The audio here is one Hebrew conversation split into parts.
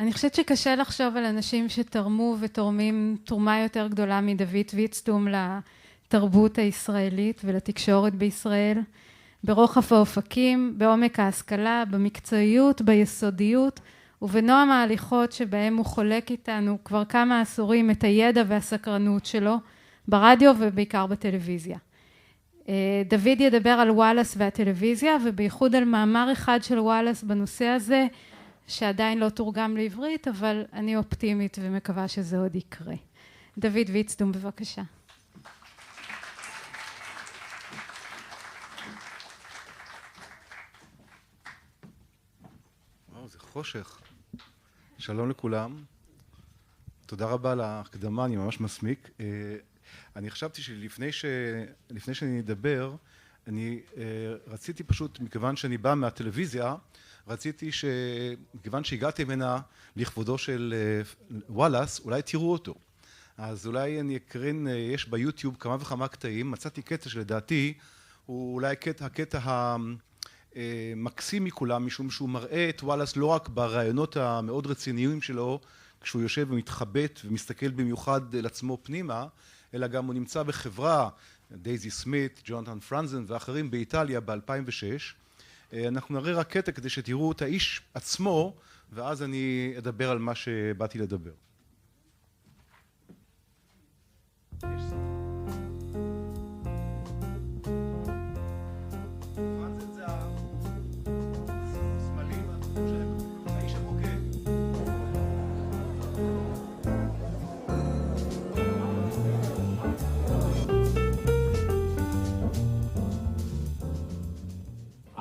אני חושבת שקשה לחשוב על אנשים שתרמו ותורמים תרומה יותר גדולה מדוד ויצטום לתרבות הישראלית ולתקשורת בישראל, ברוחב האופקים, בעומק ההשכלה, במקצועיות, ביסודיות ובנועם ההליכות שבהם הוא חולק איתנו כבר כמה עשורים את הידע והסקרנות שלו ברדיו ובעיקר בטלוויזיה. דוד ידבר על וואלאס והטלוויזיה ובייחוד על מאמר אחד של וואלאס בנושא הזה שעדיין לא תורגם לעברית, אבל אני אופטימית ומקווה שזה עוד יקרה. דוד ויצטום, בבקשה. וואו, זה חושך. שלום לכולם. תודה רבה על ההקדמה, אני ממש מסמיק. אני חשבתי לפני שאני אדבר, אני רציתי פשוט, מכיוון שאני בא מהטלוויזיה, רציתי מכיוון שהגעתי ממנה לכבודו של וואלאס, אולי תראו אותו. אז אולי אני אקרין, יש ביוטיוב כמה וכמה קטעים, מצאתי קטע שלדעתי הוא אולי הקטע המקסים מכולם, משום שהוא מראה את וואלאס לא רק ברעיונות המאוד רציניים שלו, כשהוא יושב ומתחבט ומסתכל במיוחד על עצמו פנימה, אלא גם הוא נמצא בחברה, דייזי סמית, ג'ונתן פרנזן ואחרים באיטליה ב-2006. אנחנו נראה רק קטע כדי שתראו את האיש עצמו, ואז אני אדבר על מה שבאתי לדבר.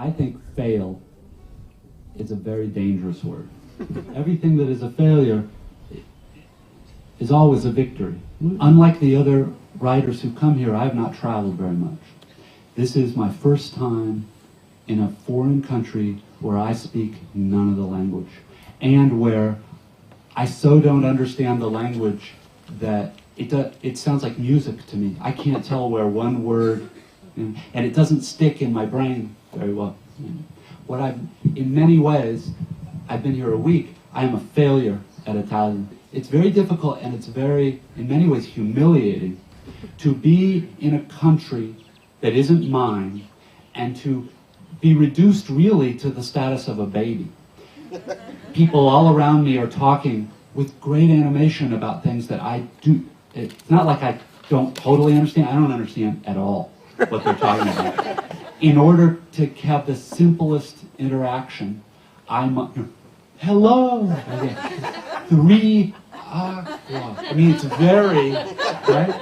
I think fail is a very dangerous word. Everything that is a failure is always a victory. Unlike the other writers who come here, I have not traveled very much. This is my first time in a foreign country where I speak none of the language, and where I so don't understand the language that it sounds like music to me. I can't tell where one word, and it doesn't stick in my brain very well. In many ways, I've been here a week, I am a failure at Italian. It's very difficult and it's very, in many ways, humiliating to be in a country that isn't mine and to be reduced really to the status of a baby. People all around me are talking with great animation about things that I do. It's not like I don't totally understand. I don't understand at all what they're talking about. In order to have the simplest interaction, hello, three, I mean, it's very, right?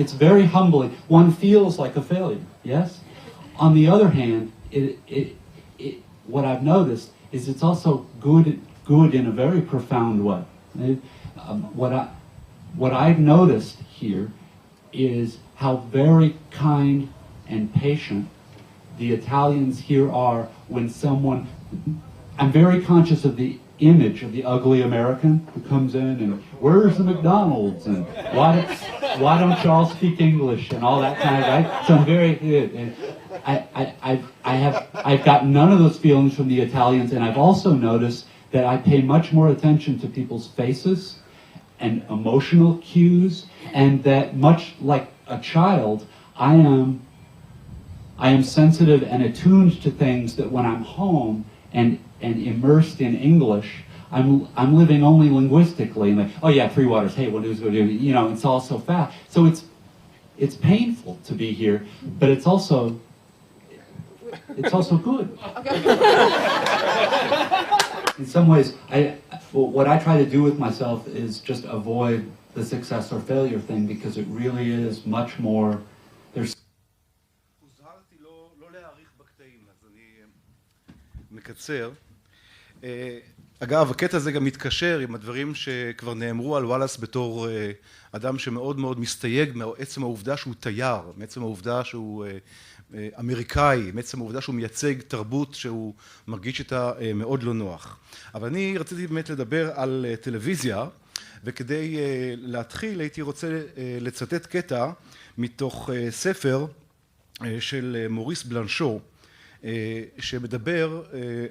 It's very humbling. One feels like a failure, yes? On the other hand, what I've noticed is it's also good in a very profound way. What I've noticed here is how very kind and patient the Italians here are when someone, I'm very conscious of the image of the ugly American who comes in and where's the McDonald's and why don't y'all speak English and all that kind of, right? So I'm very, I've got none of those feelings from the Italians, and I've also noticed that I pay much more attention to people's faces and emotional cues, and that much like a child, I am sensitive and attuned to things that when I'm home and immersed in English, I'm living only linguistically, and like, oh yeah, Three Waters, hey, what do, you know, it's all so fast. So it's painful to be here, but it's also good. In some ways, what I try to do with myself is just avoid the success or failure thing, because it really is much more, there's מקצר. אגב, הקטע הזה גם מתקשר עם הדברים שכבר נאמרו על וואלאס בתור אדם שמאוד מאוד מסתייג מעצם העובדה שהוא תייר, מעצם העובדה שהוא אמריקאי, מעצם העובדה שהוא מייצג תרבות שהוא מרגיש איתה מאוד לא נוח. אבל אני רציתי באמת לדבר על טלוויזיה, וכדי להתחיל הייתי רוצה לצטט קטע מתוך ספר של מוריס בלנשו, שמדבר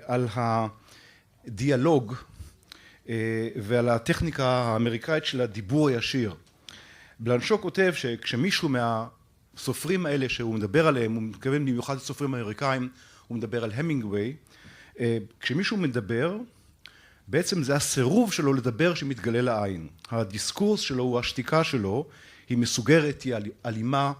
על הדיאלוג ועל הטכניקה האמריקאית של הדיבור הישיר. בלנשו כותב שכשמישהו מהסופרים האלה שהוא מדבר עליהם, הוא מתכוון במיוחד לסופרים האמריקאים, הוא מדבר על המינגווי, כשמישהו מדבר, בעצם זה הסירוב שלו לדבר שמתגלה לעין. הדיסקורס שלו הוא השתיקה שלו, היא מסוגרת, היא אלימה,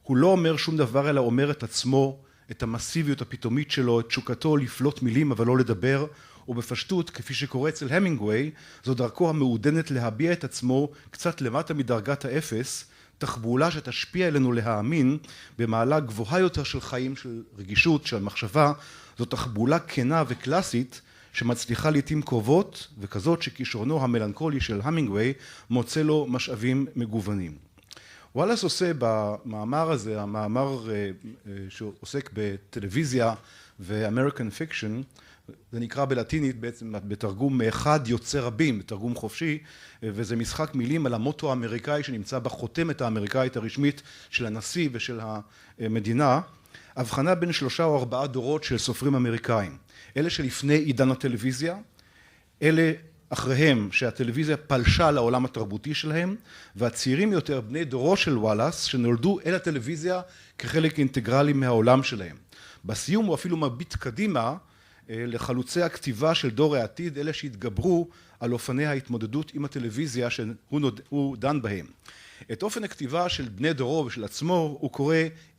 הוא לא אומר שום דבר אלא אומר את עצמו, את המסיביות הפתאומית שלו, את תשוקתו לפלוט מילים אבל לא לדבר, ובפשטות, כפי שקורה אצל המינגווי, זו דרכו המעודנת להביע את עצמו קצת למטה מדרגת האפס, תחבולה שתשפיע אלינו להאמין במעלה גבוהה יותר של חיים, של רגישות, של מחשבה, זו תחבולה כנה וקלאסית שמצליחה לעתים קרובות וכזאת שכישרונו המלנכולי של המינגווי מוצא לו משאבים מגוונים. וואלאס עושה במאמר הזה, המאמר שעוסק בטלוויזיה ואמריקן פיקשן, זה נקרא בלטינית בעצם בתרגום מאחד יוצא רבים, בתרגום חופשי, וזה משחק מילים על המוטו האמריקאי שנמצא בחותמת האמריקאית הרשמית של הנשיא ושל המדינה, הבחנה בין 3 או 4 דורות של סופרים אמריקאים. אלה שלפני עידן הטלוויזיה, אלה אחריהם שהטלוויזיה פלשה לעולם התרבותי שלהם, והצעירים יותר בני דורו של וואלאס שנולדו אל הטלוויזיה כחלק אינטגרלי מהעולם שלהם. בסיום הוא אפילו מביט קדימה לחלוצי הכתיבה של דור העתיד, אלה שהתגברו על אופני ההתמודדות עם הטלוויזיה שהוא דן בהם. את אופן הכתיבה של בני דורו ושל עצמו הוא קורא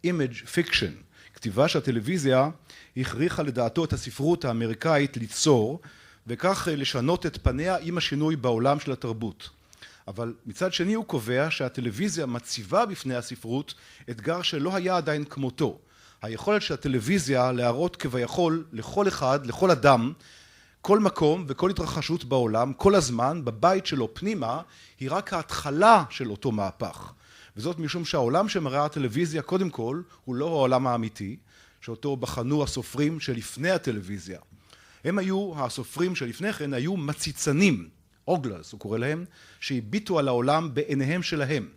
image fiction, כתיבה שהטלוויזיה הכריחה לדעתו את הספרות האמריקאית ליצור, וכך לשנות את פניה עם השינוי בעולם של התרבות. אבל מצד שני הוא קובע שהטלוויזיה מציבה בפני הספרות אתגר שלא היה עדיין כמותו. היכולת של הטלוויזיה להראות כביכול לכל אחד, לכל אדם, כל מקום וכל התרחשות בעולם, כל הזמן, בבית שלו פנימה, היא רק ההתחלה של אותו מהפך. וזאת משום שהעולם שמראה הטלוויזיה קודם כל הוא לא העולם האמיתי, שאותו בחנו הסופרים שלפני הטלוויזיה. הם היו, הסופרים שלפני כן היו מציצנים, אוגלס הוא קורא להם, שהביטו על העולם בעיניהם שלהם.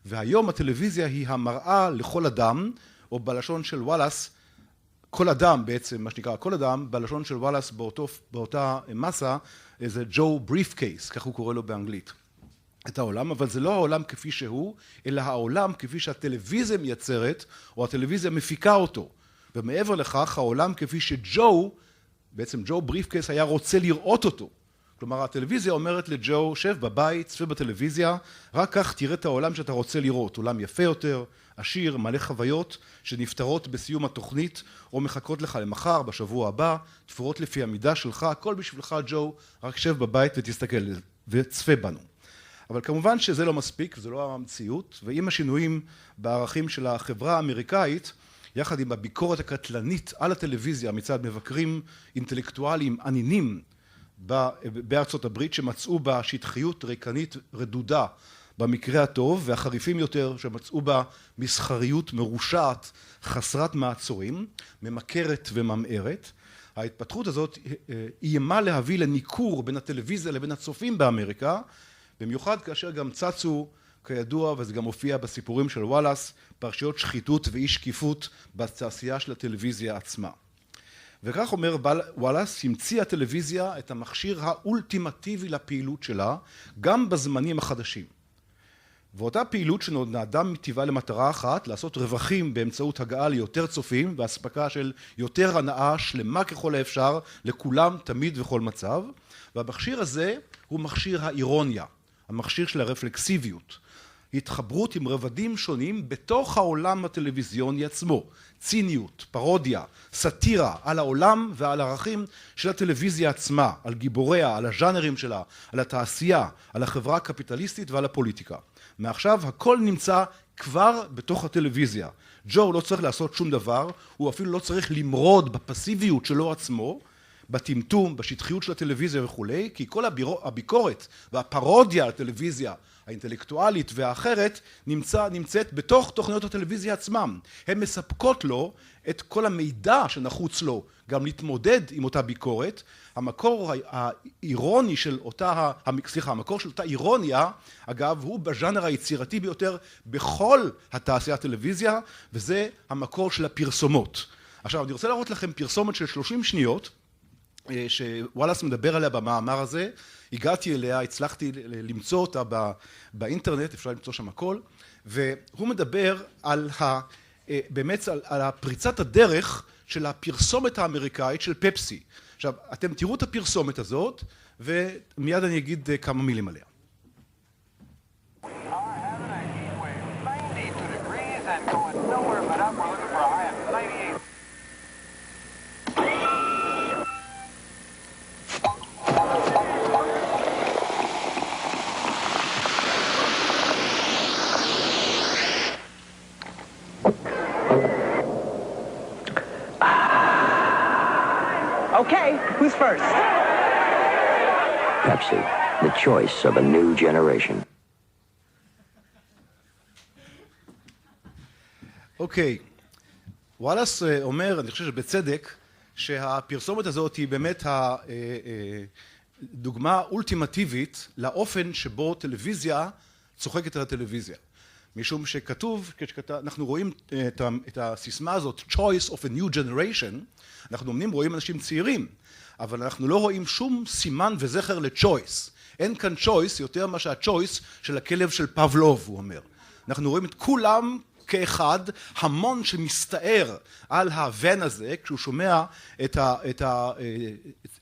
והיום הטלוויזיה היא המראה לכל אדם, או בלשון של וואלאס, כל אדם בעצם, מה שנקרא כל אדם, בלשון של וואלאס באותה מסה, זה ג'ו בריף קייס, כך הוא קורא לו באנגלית. את העולם, אבל זה לא העולם כפי שהוא, אלא העולם כפי שהטלוויזיה מייצרת, או הטלוויזיה מפיקה אותו. ומעבר לכך, העולם כפי שג'ו, בעצם ג'ו בריף קייס היה רוצה לראות אותו. כלומר, הטלוויזיה אומרת לג'ו, שב בבית, צפה בטלוויזיה, רק כך תראה את העולם שאתה רוצה לראות. עולם יפה יותר, עשיר, מלא חוויות, שנפטרות בסיום התוכנית, או מחכות לך למחר, בשבוע הבא, תפורות לפי המידה שלך, הכל בשבילך, ג'ו, רק שב בבית ותסתכל וצפה בנו. אבל כמובן שזה לא מספיק, זה לא המציאות, ועם השינויים בערכים של החברה האמריקאית, יחד עם הביקורת הקטלנית על הטלוויזיה מצד מבקרים אינטלקטואליים ענינים בארצות הברית, שמצאו בה שטחיות ריקנית רדודה במקרה הטוב, והחריפים יותר שמצאו בה מסחריות מרושעת חסרת מעצורים, ממכרת וממארת. ההתפתחות הזאת איימה להביא לניכור בין הטלוויזיה לבין הצופים באמריקה, במיוחד כאשר גם צצו, כידוע, וזה גם הופיע בסיפורים של וואלאס, פרשיות שחיתות ואי שקיפות בתעשייה של הטלוויזיה עצמה. וכך אומר וואלאס, המציאה הטלוויזיה את המכשיר האולטימטיבי לפעילות שלה, גם בזמנים החדשים. ואותה פעילות שנועדה מטבעה למטרה אחת, לעשות רווחים באמצעות הגעה ליותר צופים, והספקה של יותר הנאה שלמה ככל האפשר, לכולם, תמיד וכל מצב. והמכשיר הזה הוא מכשיר האירוניה, המכשיר של הרפלקסיביות. התחברות עם רבדים שונים בתוך העולם הטלוויזיוני עצמו. ציניות, פרודיה, סאטירה על העולם ועל הערכים של הטלוויזיה עצמה, על גיבוריה, על הז'אנרים שלה, על התעשייה, על החברה הקפיטליסטית ועל הפוליטיקה. מעכשיו הכל נמצא כבר בתוך הטלוויזיה. ג'ו לא צריך לעשות שום דבר, הוא אפילו לא צריך למרוד בפסיביות שלו עצמו, בטמטום, בשטחיות של הטלוויזיה וכולי, כי כל הביקורת והפרודיה על הטלוויזיה האינטלקטואלית והאחרת נמצאת בתוך תוכניות הטלוויזיה עצמם. הן מספקות לו את כל המידע שנחוץ לו גם להתמודד עם אותה ביקורת. המקור האירוני של אותה, המקור של אותה אירוניה, אגב, הוא בז'אנר היצירתי ביותר בכל התעשייה הטלוויזיה, וזה המקור של הפרסומות. עכשיו, אני רוצה להראות לכם פרסומת של 30 שניות, שוואלאס מדבר עליה במאמר הזה, הגעתי אליה, הצלחתי למצוא אותה באינטרנט, אפשר למצוא שם הכל, והוא מדבר באמת על הפריצת הדרך של הפרסומת האמריקאית של פפסי. עכשיו, אתם תראו את הפרסומת הזאת, ומיד אני אגיד כמה מילים עליה. Okay, who's first? Pepsi, the choice of a new generation. אוקיי, וואלאס אומר, אני חושב שבצדק, שהפרסומת הזאת היא באמת הדוגמה אולטימטיבית לאופן שבו טלוויזיה צוחקת על הטלוויזיה. משום שכתוב, אנחנו רואים את הסיסמה הזאת, choice of a new generation, אנחנו רואים אנשים צעירים, אבל אנחנו לא רואים שום סימן וזכר ל-choice. אין כאן choice יותר מה שה-choice של הכלב של פבלוב, הוא אומר. אנחנו רואים את כולם כאחד, המון שמסתער על הוון הזה, כשהוא שומע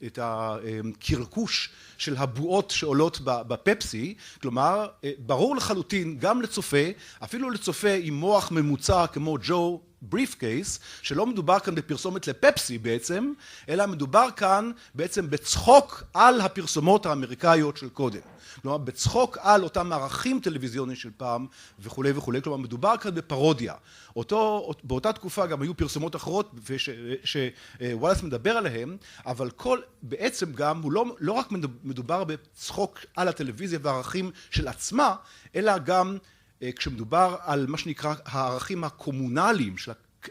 את הקרקוש של הבועות שעולות בפפסי, כלומר, ברור לחלוטין גם לצופה, אפילו לצופה עם מוח ממוצע כמו ג'ו בריף קייס, שלא מדובר כאן בפרסומת לפפסי בעצם, אלא מדובר כאן בעצם בצחוק על הפרסומות האמריקאיות של קודם. כלומר, בצחוק על אותם ערכים טלוויזיוניים של פעם וכולי וכולי, כלומר, מדובר כאן בפרודיה. באותה תקופה גם היו פרסומות אחרות שוואלאס מדבר עליהן, אבל בעצם גם הוא לא רק מדובר בצחוק על הטלוויזיה והערכים של עצמה, אלא גם כשמדובר על מה שנקרא הערכים הקומונליים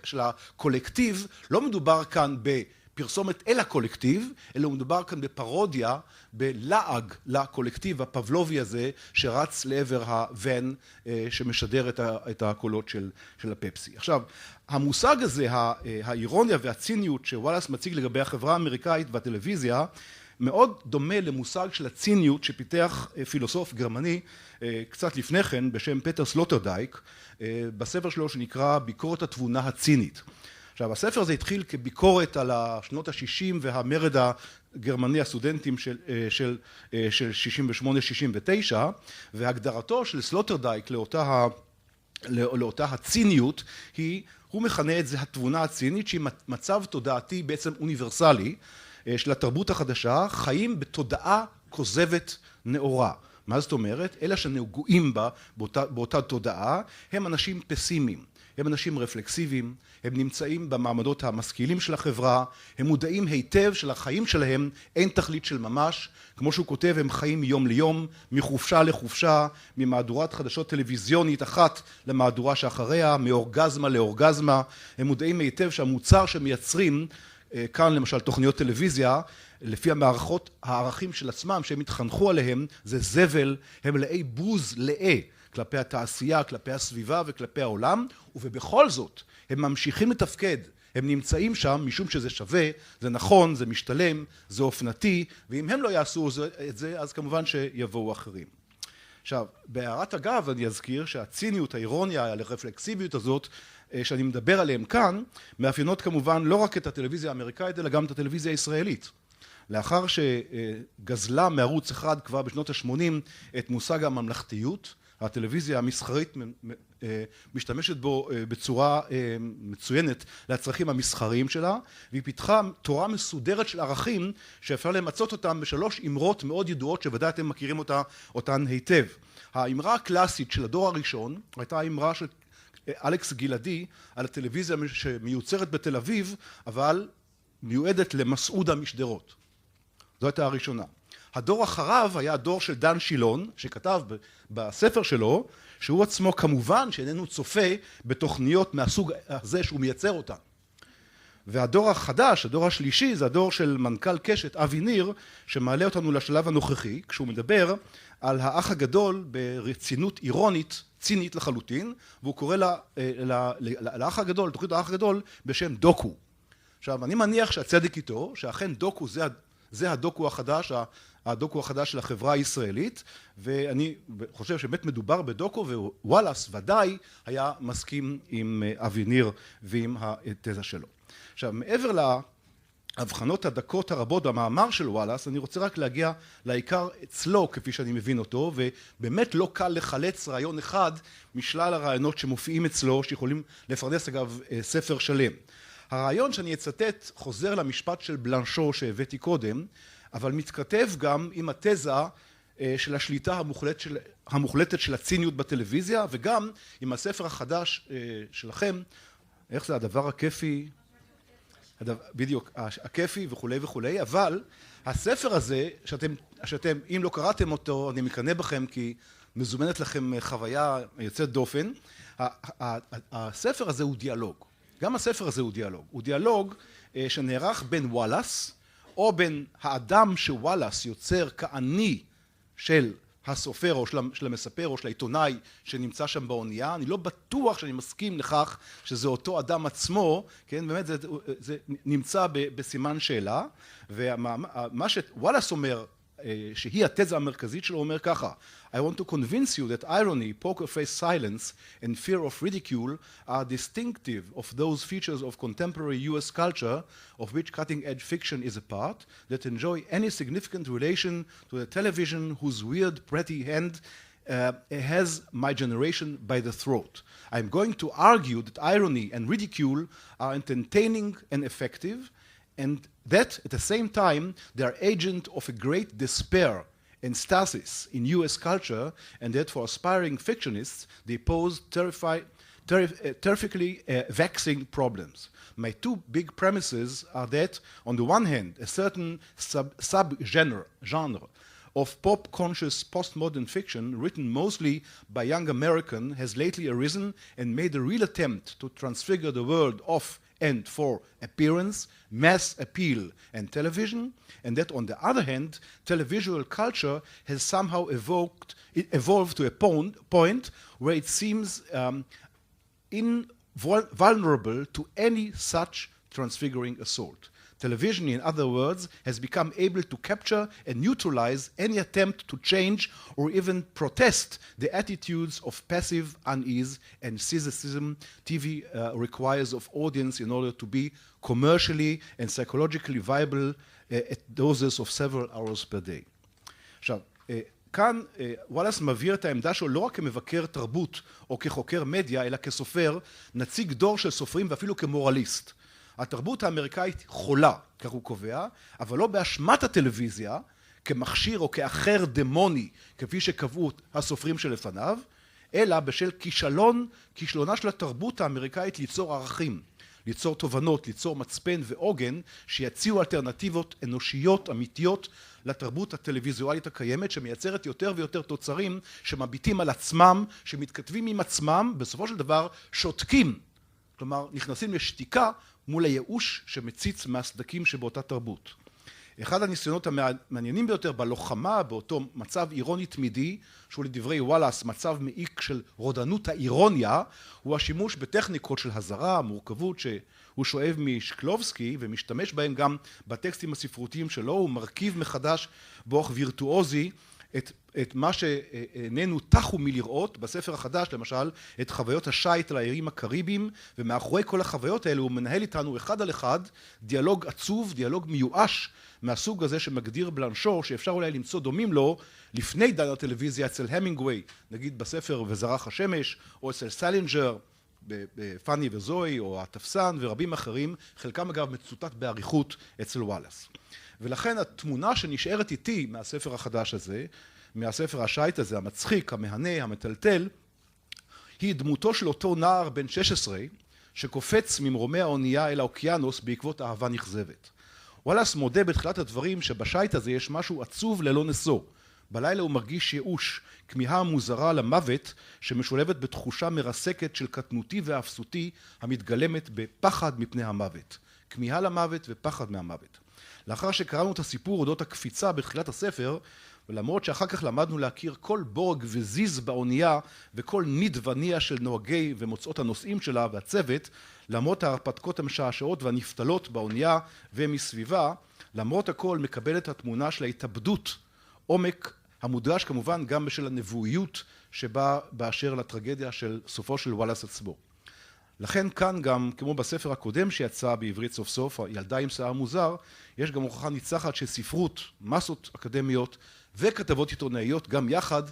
של הקולקטיב, לא מדובר כאן בפרסומת אל הקולקטיב, אלא מדובר כאן בפרודיה, בלעג לקולקטיב הפבלובי הזה, שרץ לעבר הוון שמשדר את הקולות של הפפסי. עכשיו, המושג הזה, האירוניה והציניות שוואלאס מציג לגבי החברה האמריקאית והטלוויזיה, מאוד דומה למושג של הציניות שפיתח פילוסוף גרמני קצת לפני כן בשם פטר סלוטרדייק בספר שלו שנקרא ביקורת התבונה הצינית. עכשיו הספר הזה התחיל כביקורת על השנות ה-60 והמרד הגרמני הסטודנטים של 68-69 והגדרתו של סלוטרדייק לאותה הציניות הוא מכנה את זה התבונה הצינית שהיא מצב תודעתי בעצם אוניברסלי של התרבות החדשה, חיים בתודעה כוזבת נאורה. מה זאת אומרת? אלה שנגועים בה, באותה תודעה, הם אנשים פסימיים, הם אנשים רפלקסיביים, הם נמצאים במעמדות המשכילים של החברה, הם מודעים היטב של החיים שלהם, אין תכלית של ממש, כמו שהוא כותב, הם חיים מיום ליום, מחופשה לחופשה, ממהדורת חדשות טלוויזיונית אחת למהדורה שאחריה, מאורגזמה לאורגזמה, הם מודעים היטב שהמוצר שמייצרים, כאן למשל תוכניות טלוויזיה, לפי המערכות הערכים של עצמם שהם התחנכו עליהם, זה זבל, הם מלאי בוז כלפי התעשייה, כלפי הסביבה וכלפי העולם, ובכל זאת הם ממשיכים לתפקד, הם נמצאים שם משום שזה שווה, זה נכון, זה משתלם, זה אופנתי, ואם הם לא יעשו את זה, אז כמובן שיבואו אחרים. עכשיו, בהערת אגב אני אזכיר שהציניות, האירוניה, הרפלקסיביות הזאת, שאני מדבר עליהם כאן, מאפיינות כמובן לא רק את הטלוויזיה האמריקאית, אלא גם את הטלוויזיה הישראלית. לאחר שגזלה מערוץ אחד כבר בשנות ה-80 את מושג הממלכתיות, הטלוויזיה המסחרית משתמשת בו בצורה מצוינת לצרכים המסחריים שלה, והיא פיתחה תורה מסודרת של ערכים שאפשר למצות אותם בשלוש אמרות מאוד ידועות שוודאי אתם מכירים אותן היטב. האמרה הקלאסית של הדור הראשון הייתה האמרה של אלכס גלעדי על הטלוויזיה שמיוצרת בתל אביב, אבל מיועדת למסעודה משדרות. זו הייתה הראשונה. הדור אחריו היה הדור של דן שילון, שכתב בספר שלו, שהוא עצמו כמובן שאיננו צופה בתוכניות מהסוג הזה שהוא מייצר אותן. והדור החדש, הדור השלישי, זה הדור של מנכ"ל קשת, אבי ניר, שמעלה אותנו לשלב הנוכחי, כשהוא מדבר על האח הגדול ברצינות אירונית, צינית לחלוטין, והוא קורא לאח הגדול, לתוכנית האח הגדול, בשם דוקו. עכשיו, אני מניח שהצדק איתו, שאכן דוקו זה זה הדוקו החדש של החברה הישראלית, ואני חושב שבאמת מדובר בדוקו, ווואלאס ודאי היה מסכים עם אבי ניר ועם התזה שלו. עכשיו, מעבר להבחנות הדקות הרבות במאמר של וואלאס, אני רוצה רק להגיע לעיקר אצלו, כפי שאני מבין אותו, ובאמת לא קל לחלץ רעיון אחד משלל הרעיונות שמופיעים אצלו, שיכולים לפרנס אגב ספר שלם. הרעיון שאני אצטט חוזר למשפט של בלנשו שהבאתי קודם, אבל מתכתב גם עם התזה של השליטה המוחלטת של הציניות בטלוויזיה, וגם עם הספר החדש שלכם, איך זה הדבר הכיפי, בדיוק, הכיפי וכולי וכולי, אבל הספר הזה, שאתם, אם לא קראתם אותו, אני מקנא בכם כי מזומנת לכם חוויה יוצאת דופן, הספר הזה הוא דיאלוג. גם הספר הזה הוא דיאלוג. הוא דיאלוג שנערך בין וואלאס, או בין האדם שוואלאס יוצר כאני של הסופר או של המספר או של העיתונאי שנמצא שם באונייה. אני לא בטוח שאני מסכים לכך שזה אותו אדם עצמו, כן, באמת זה נמצא בסימן שאלה, ומה שוואלאס אומר, שהיא התזה המרכזית שלו, אומר ככה: I want to convince you that irony, poker face silence and fear of ridicule are distinctive of those features of contemporary US culture of which cutting-edge fiction is a part, that enjoy any significant relation to the television whose weird, pretty hand has my generation by the throat. I'm going to argue that irony and ridicule are entertaining and effective, and that at the same time they are agent of a great despair and stasis in US culture, and that for aspiring fictionists they pose terrifically vexing problems. My two big premises are that on the one hand a certain subgenre of pop-conscious postmodern fiction written mostly by young American has lately arisen and made a real attempt to transfigure the world of and for appearance, mass appeal, and television, and that on the other hand, televisual culture has somehow evolved to a point where it seems invulnerable to any such transfiguring assault. Television, in other words, has become able to capture and neutralize any attempt to change or even protest the attitudes of passive unease and cynicism TV requires of audience in order to be commercially and psychologically viable at doses of several hours per day. עכשיו, כאן וואלאס מבהיר את העמדה שלו לא רק כמבקר תרבות או כחוקר מדיה, אלא כסופר, נציג דור של סופרים ואפילו כמורליסט. התרבות האמריקאית חולה, כך הוא קובע, אבל לא באשמת הטלוויזיה, כמכשיר או כאחר דמוני, כפי שקבעו הסופרים שלפניו, אלא בשל כישלונה של התרבות האמריקאית ליצור ערכים, ליצור תובנות, ליצור מצפן ועוגן, שיציעו אלטרנטיבות אנושיות, אמיתיות, לתרבות הטלוויזואלית הקיימת, שמייצרת יותר ויותר תוצרים שמביטים על עצמם, שמתכתבים עם עצמם, בסופו של דבר שותקים, כלומר נכנסים לשתיקה, מול הייאוש שמציץ מהסדקים שבאותה תרבות. אחד הניסיונות המעניינים ביותר בלוחמה, באותו מצב אירוני תמידי, שהוא לדברי וואלאס מצב מעיק של רודנות האירוניה, הוא השימוש בטכניקות של הזרה, מורכבות שהוא שואב משקלובסקי, ומשתמש בהם גם בטקסטים הספרותיים שלו, הוא מרכיב מחדש באורח וירטואוזי את מה שאיננו תחו מלראות בספר החדש, למשל, את חוויות השייט על הערים הקריביים, ומאחורי כל החוויות האלו הוא מנהל איתנו אחד על אחד דיאלוג עצוב, דיאלוג מיואש מהסוג הזה שמגדיר בלנשו, שאפשר אולי למצוא דומים לו לפני עידן הטלוויזיה אצל המינגווי, נגיד בספר וזרח השמש, או אצל סלינג'ר בפאני וזוי, או התפסן ורבים אחרים, חלקם אגב מצוטט באריכות אצל וואלאס. ולכן התמונה שנשארת איתי מהספר החדש הזה, מהספר השייט הזה, המצחיק, המהנה, המטלטל, היא דמותו של אותו נער בן 16 שקופץ ממרומי האונייה אל האוקיינוס בעקבות אהבה נכזבת. וואלאס מודה בתחילת הדברים שבשייט הזה יש משהו עצוב ללא נשוא. בלילה הוא מרגיש ייאוש, כמיהה מוזרה למוות שמשולבת בתחושה מרסקת של קטנותי ואפסותי המתגלמת בפחד מפני המוות. כמיהה למוות ופחד מהמוות. לאחר שקראנו את הסיפור אודות הקפיצה בתחילת הספר, ולמרות שאחר כך למדנו להכיר כל בורג וזיז באונייה וכל ניד וניע של נוהגי ומוצאות הנושאים שלה והצוות, למרות ההרפתקות המשעשעות והנפתלות באונייה ומסביבה, למרות הכל מקבל את התמונה של ההתאבדות, עומק המודגש כמובן גם בשל הנבואיות שבאה באשר לטרגדיה של סופו של וואלאס עצמו. לכן כאן גם, כמו בספר הקודם שיצא בעברית סוף סוף, ילדה עם שיער מוזר, יש גם הוכחה ניצחת שספרות, מסות אקדמיות וכתבות עיתונאיות גם יחד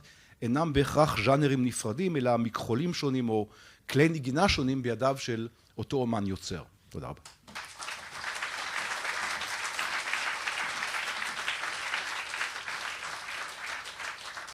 אינם בהכרח ז'אנרים נפרדים, אלא מכחולים שונים או כלי נגינה שונים בידיו של אותו אומן יוצר. תודה רבה.